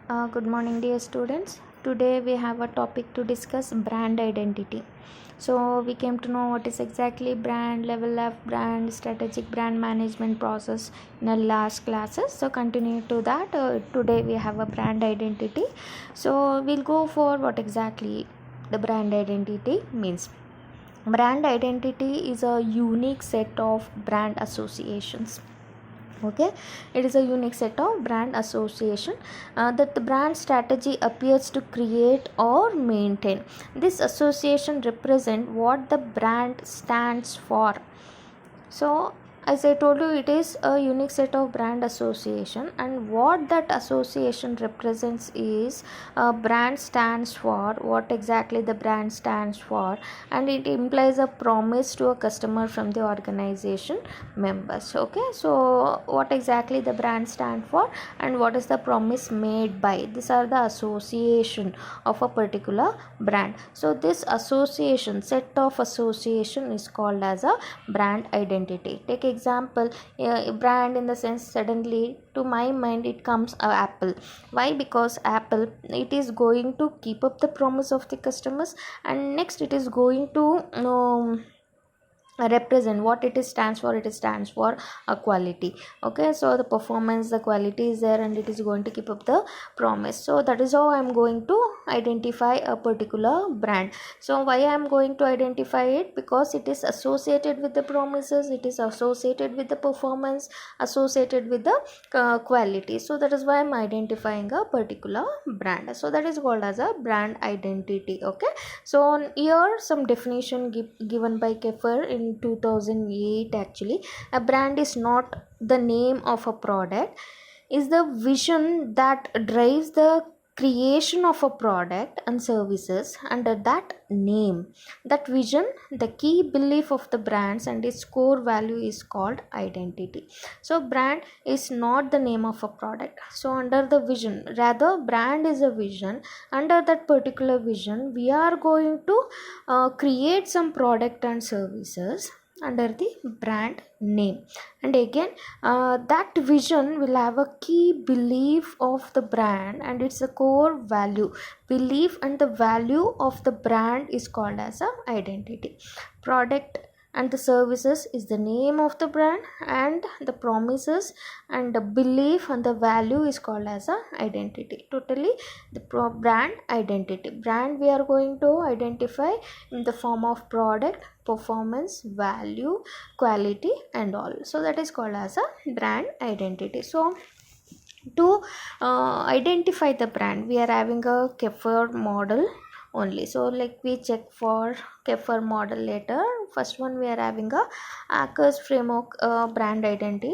Good morning, dear students. Today we have a topic to discuss brand identity. So we came to know what is exactly brand, level of brand, strategic brand management process in the last classes. So continue to that. Today we have a brand identity. So we'll go for what exactly the brand identity means. Brand identity is a unique set of brand associations. Okay, it is a unique set of brand association that the brand strategy appears to create or maintain. This association represent what the brand stands for. So as I told you, it is a unique set of brand association, and what that association represents is brand stands for what exactly the brand stands for, and it implies a promise to a customer from the organization members. Okay, so what exactly the brand stand for and what is the promise made by, these are the association of a particular brand. So this association, set of association, is called as a brand identity. Take example, brand in the sense, suddenly to my mind it comes Apple. Why? Because Apple, it is going to keep up the promise of the customers, and next it is going to represent what it is stands for. It stands for a quality. Okay, so the performance, the quality is there, and it is going to keep up the promise. So that is how I am going to identify a particular brand. So why I am going to identify it? Because it is associated with the promises, it is associated with the performance, associated with the quality. So that is why I am identifying a particular brand. So that is called as a brand identity. Okay, so here some definition given by Keffer in 2008. Actually, a brand is not the name of a product, is the vision that drives the creation of a product and services under that name. That vision, the key belief of the brands and its core value, is called identity. So brand is not the name of a product. So under the vision, rather brand is a vision. Under that particular vision, we are going to create some product and services under the brand name. And again, that vision will have a key belief of the brand and it's a core value. Belief and the value of the brand is called as a identity. Product and the services is the name of the brand, and the promises and the belief and the value is called as a identity. Totally the brand identity. Brand we are going to identify in the form of product, performance, value, quality and all. So that is called as a brand identity. So to identify the brand, we are having a Keffer model only. So like we check for Keffer model later. First one, we are having a Akers framework brand identity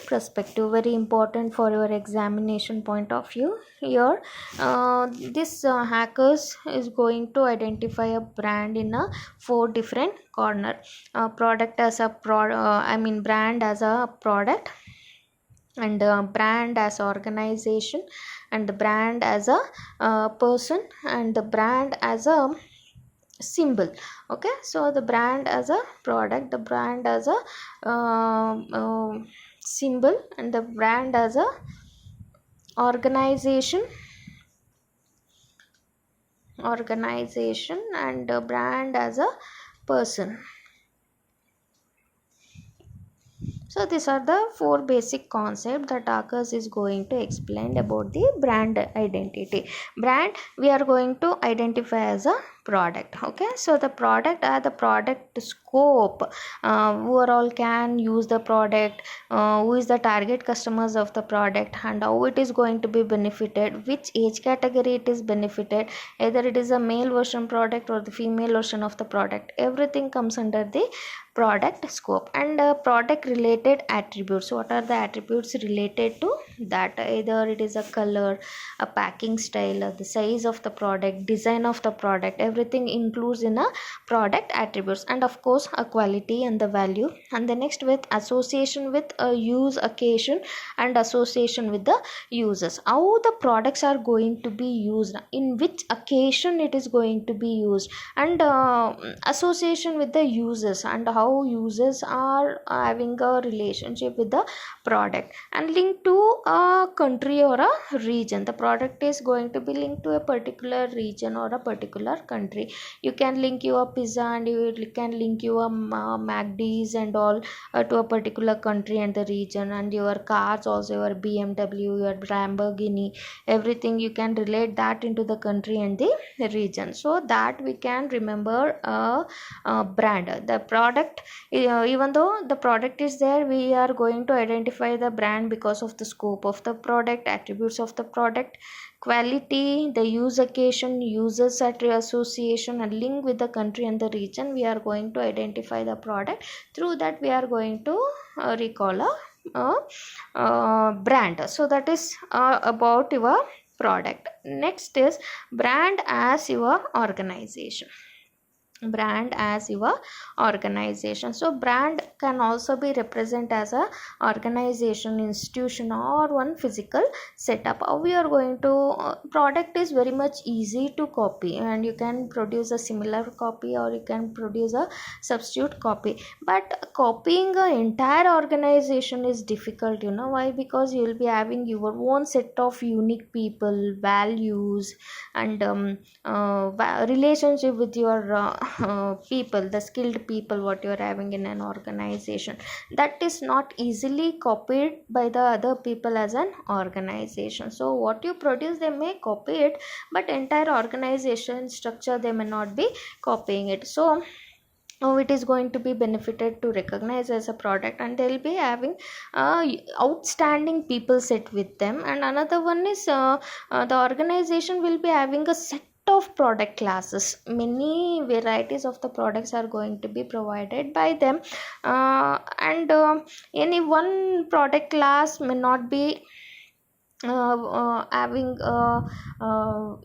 perspective, very important for your examination point of view. Here this hackers is going to identify a brand in a 4 different corner. Product as a brand as a product, and brand as organization, and the brand as a person, and the brand as a symbol. Okay, so the brand as a product, the brand as a symbol, and the brand as a organization, and the brand as a person. So these are the 4 basic concepts that Akers is going to explain about the brand identity. Brand we are going to identify as a product. Okay, so the product are the product scope, who are all can use the product, who is the target customers of the product, and how it is going to be benefited, which age category it is benefited, either it is a male version product or the female version of the product. Everything comes under the product scope. And product related attributes, what are the attributes related to that? Either it is a color, a packing style, or the size of the product, design of the product, everything includes in a product attributes. And of course a quality and the value. And the next with association with a use occasion and association with the users, how the products are going to be used, in which occasion it is going to be used, and association with the users, and how users are having a relationship with the product, and link to a country or a region. The product is going to be linked to a particular region or a particular country. You can link your pizza and you can link your McD's and all to a particular country and the region, and your cars also, your BMW, your Lamborghini, everything you can relate that into the country and the region, so that we can remember a brand. The product, even though the product is there, we are going to identify the brand because of the scope of the product, attributes of the product, quality, the use occasion, users association, and link with the country and the region. We are going to identify the product. Through that we are going to recall a brand. So that is about your product. Next is brand as your organization. Brand as your organization. So brand can also be represented as a organization, institution, or one physical setup. How we are going to product is very much easy to copy, and you can produce a similar copy or you can produce a substitute copy, but copying an entire organization is difficult. You know why? Because you will be having your own set of unique people, values, and relationship with your people, the skilled people what you are having in an organization, that is not easily copied by the other people as an organization. So what you produce, they may copy it, but entire organization structure they may not be copying it. So it is going to be benefited to recognize as a product, and they'll be having outstanding people set with them. And another one is the organization will be having a set of product classes. Many varieties of the products are going to be provided by them, and any one product class may not be having a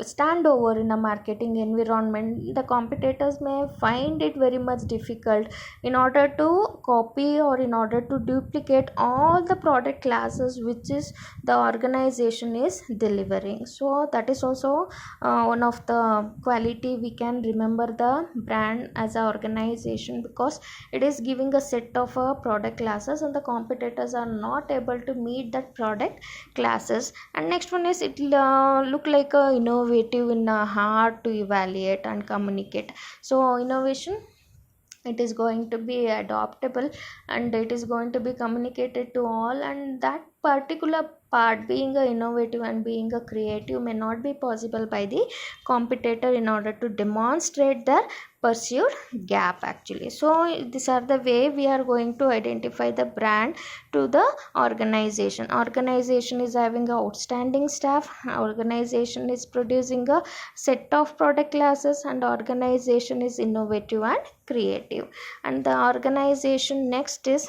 standover in a marketing environment. The competitors may find it very much difficult in order to copy or in order to duplicate all the product classes which is the organization is delivering. So that is also one of the quality we can remember the brand as an organization, because it is giving a set of product classes and the competitors are not able to meet that product classes. And next one is it look like a innovative and hard to evaluate and communicate. So innovation, it is going to be adoptable and it is going to be communicated to all, and that particular part being a innovative and being a creative may not be possible by the competitor in order to demonstrate their perceived gap actually. So these are the way we are going to identify the brand to the organization. Organization is having a outstanding staff, organization is producing a set of product classes, and organization is innovative and creative. And the organization next is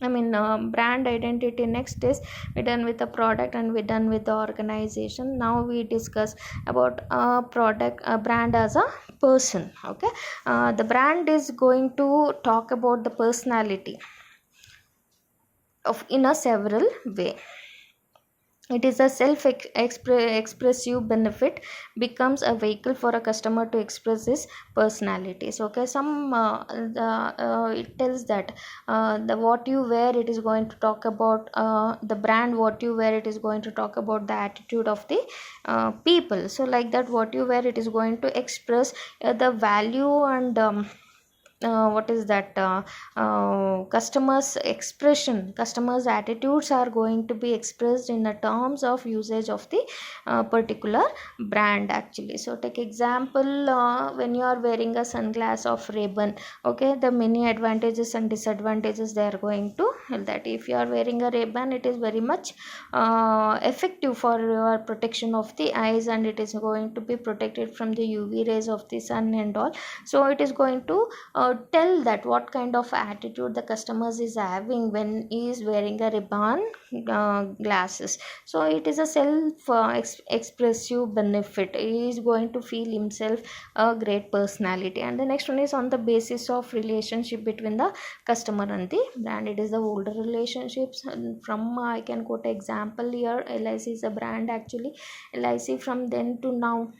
brand identity. Next is we done with the product and we done with the organization. Now we discuss about a brand as a person. Okay, the brand is going to talk about the personality of in a several way. It is a self-expressive benefit, becomes a vehicle for a customer to express his personalities. Okay, some it tells that the what you wear, it is going to talk about the brand. What you wear, it is going to talk about the attitude of the people. So like that, what you wear, it is going to express the value and what is that customers expression, customers attitudes are going to be expressed in the terms of usage of the particular brand actually. So take example, when you are wearing a sunglass of Ray-Ban, okay, the many advantages and disadvantages they are going to that. If you are wearing a Ray-Ban, it is very much effective for your protection of the eyes, and it is going to be protected from the UV rays of the sun and all. So it is going to tell that what kind of attitude the customers is having when he is wearing a Ray-Ban glasses. So it is a self expressive benefit. He is going to feel himself a great personality. And the next one is on the basis of relationship between the customer and the brand. It is the older relationships. And from I can quote example here, LIC is a brand actually. LIC from then to now,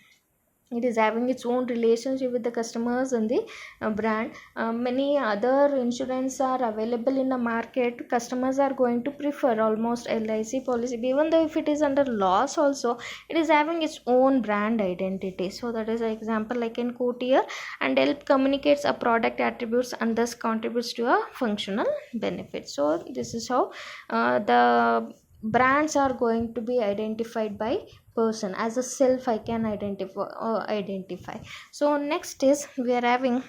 it is having its own relationship with the customers and the brand. Many other insurance are available in the market. Customers are going to prefer almost LIC policy, even though if it is under loss also, it is having its own brand identity. So that is an example I can quote here. And help communicates a product attributes and thus contributes to a functional benefit. So this is how the brands are going to be identified by person. As a self I can identify. So next is we are having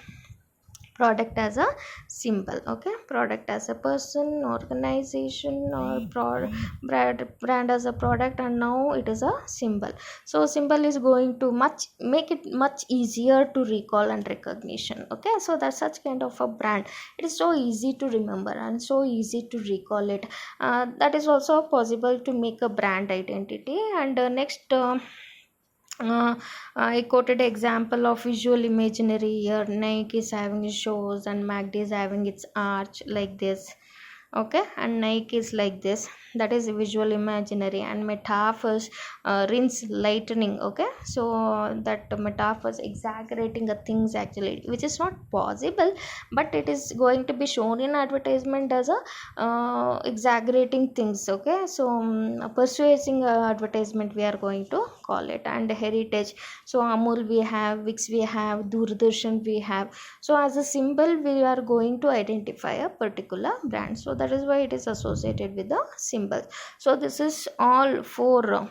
product as a symbol. Okay, product as a person, organization, or brand as a product, and now it is a symbol. So symbol is going to make it much easier to recall and recognition. Okay, so that's such kind of a brand. It is so easy to remember and so easy to recall it. That is also possible to make a brand identity. And next I quoted example of visual imaginary here. Nike is having shows and MACD is having its arch like this. Okay, and Nike is like this. That is visual imaginary. And metaphors, rinse lightning. Okay, so that metaphors exaggerating the things actually, which is not possible, but it is going to be shown in advertisement as a exaggerating things. Okay, so persuading advertisement we are going to call it. And heritage, so Amul we have, Vicks we have, Doordarshan we have. So as a symbol we are going to identify a particular brand. So that is why it is associated with the symbol. So this is all four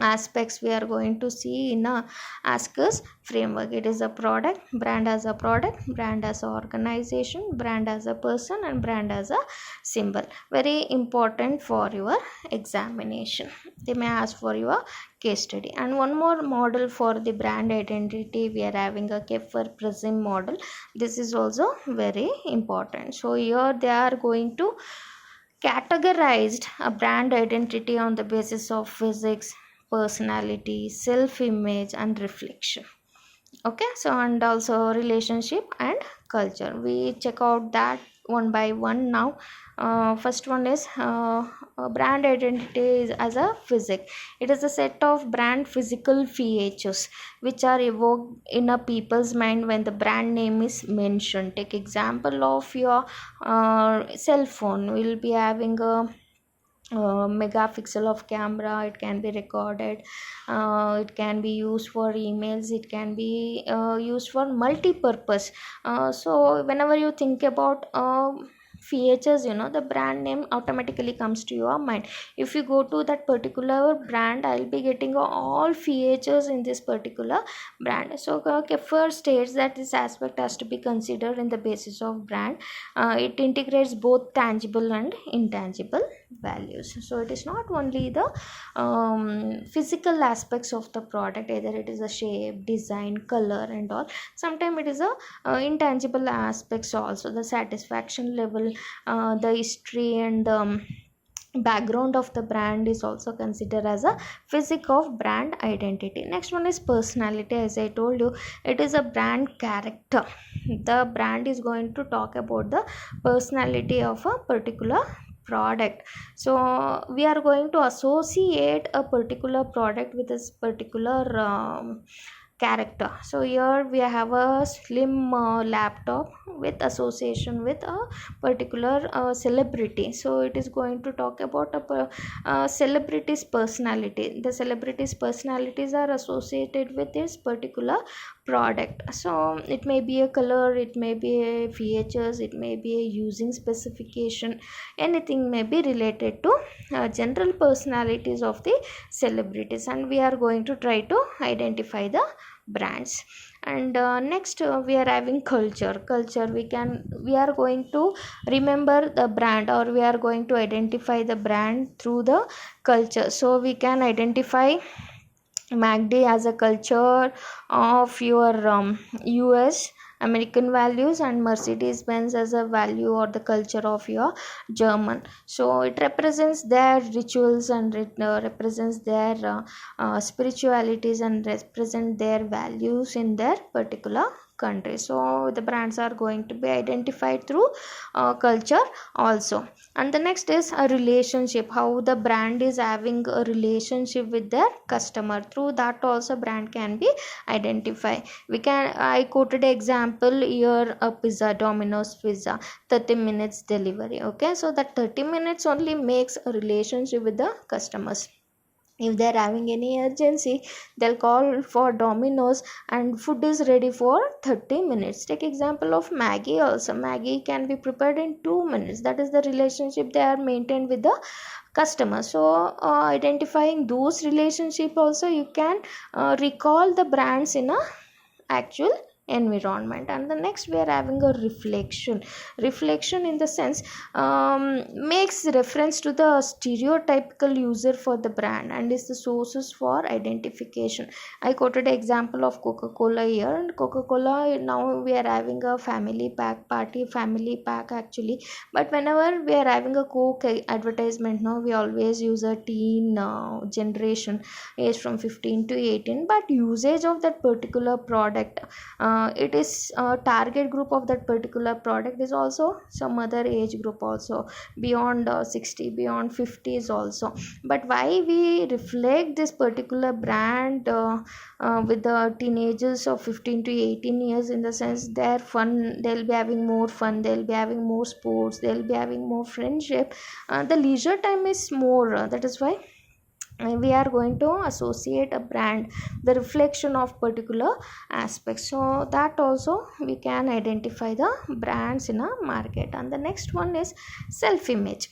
aspects we are going to see in a ASCII framework. It is a product, brand as a product, brand as an organization, brand as a person, and brand as a symbol. Very important for your examination. They may ask for your case study. And one more model for the brand identity, we are having a Keffer Prism model. This is also very important. So here they are going to categorized a brand identity on the basis of physics, personality, self-image, and reflection. Okay, so and also relationship and culture. We check out that one by one now. First one is brand identity is as a physic. It is a set of brand physical features which are evoked in a people's mind when the brand name is mentioned. Take example of your cell phone. We'll be having a megapixel of camera. It can be recorded, it can be used for emails, it can be used for multi-purpose. So whenever you think about features, the brand name automatically comes to your mind. If you go to that particular brand, I'll be getting all features in this particular brand. So Keffer states that this aspect has to be considered in the basis of brand. It integrates both tangible and intangible values. So it is not only the physical aspects of the product, either it is a shape, design, color, and all. Sometimes it is a intangible aspects also, the satisfaction level, the history, and background of the brand is also considered as a physic of brand identity. Next one is personality. As I told you, it is a brand character. The brand is going to talk about the personality of a particular product. So we are going to associate a particular product with this particular character. So here we have a slim laptop with association with a particular celebrity. So it is going to talk about a celebrity's personality. The celebrity's personalities are associated with this particular product. So it may be a color, it may be a features, it may be a using specification, anything may be related to general personalities of the celebrities, and we are going to try to identify the brands. And next we are having culture. We are going to remember the brand, or we are going to identify the brand through the culture. So we can identify MACD as a culture of your US American values, and Mercedes Benz as a value or the culture of your German. So it represents their rituals and represents their spiritualities and represent their values in their particular country. So the brands are going to be identified through culture also. And the next is a relationship, how the brand is having a relationship with their customer. Through that also brand can be identified. I quoted an example here, a pizza, Domino's pizza, 30 minutes delivery. Okay, so that 30 minutes only makes a relationship with the customers. If they're having any urgency, they'll call for Domino's and food is ready for 30 minutes. Take example of Maggie also. Maggie can be prepared in 2 minutes. That is the relationship they are maintained with the customer. So identifying those relationship also, you can recall the brands in a actual environment. And the next, we are having a reflection in the sense, makes reference to the stereotypical user for the brand and is the sources for identification. I quoted an example of Coca-Cola here. And Coca-Cola, now we are having a family pack actually, but whenever we are having a Coke advertisement, now we always use a teen generation, age from 15 to 18, but usage of that particular product, it is target group of that particular product is also some other age group also, beyond 60, beyond 50s also. But why we reflect this particular brand with the teenagers of 15 to 18 years, in the sense they're fun, they'll be having more fun, they'll be having more sports, they'll be having more friendship, the leisure time is more, that is why we are going to associate a brand, the reflection of particular aspects. So that also we can identify the brands in a market. And the next one is self image,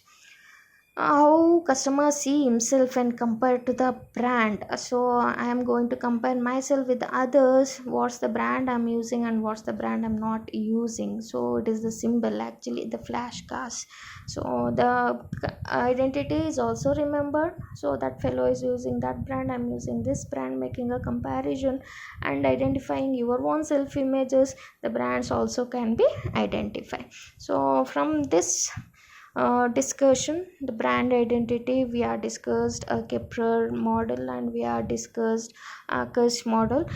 how customers see himself and compare to the brand. So I am going to compare myself with others, what's the brand I'm using and what's the brand I'm not using. So it is the symbol, actually the flashcards. So the identity is also remembered, so that fellow is using that brand, I'm using this brand, making a comparison and identifying your own self images. The brands also can be identified. So from this discussion, the brand identity, we are discussed a Kepler model and we are discussed Akash model.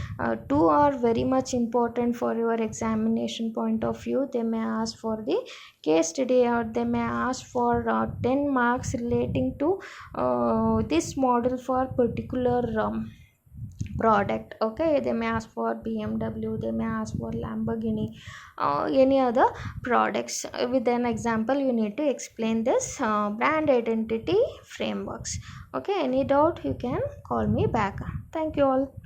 Two are very much important for your examination point of view. They may ask for the case study or they may ask for 10 marks relating to this model for particular product. Okay, they may ask for BMW, they may ask for Lamborghini, any other products. With an example, you need to explain this brand identity frameworks. Okay, any doubt, you can call me back. Thank you all.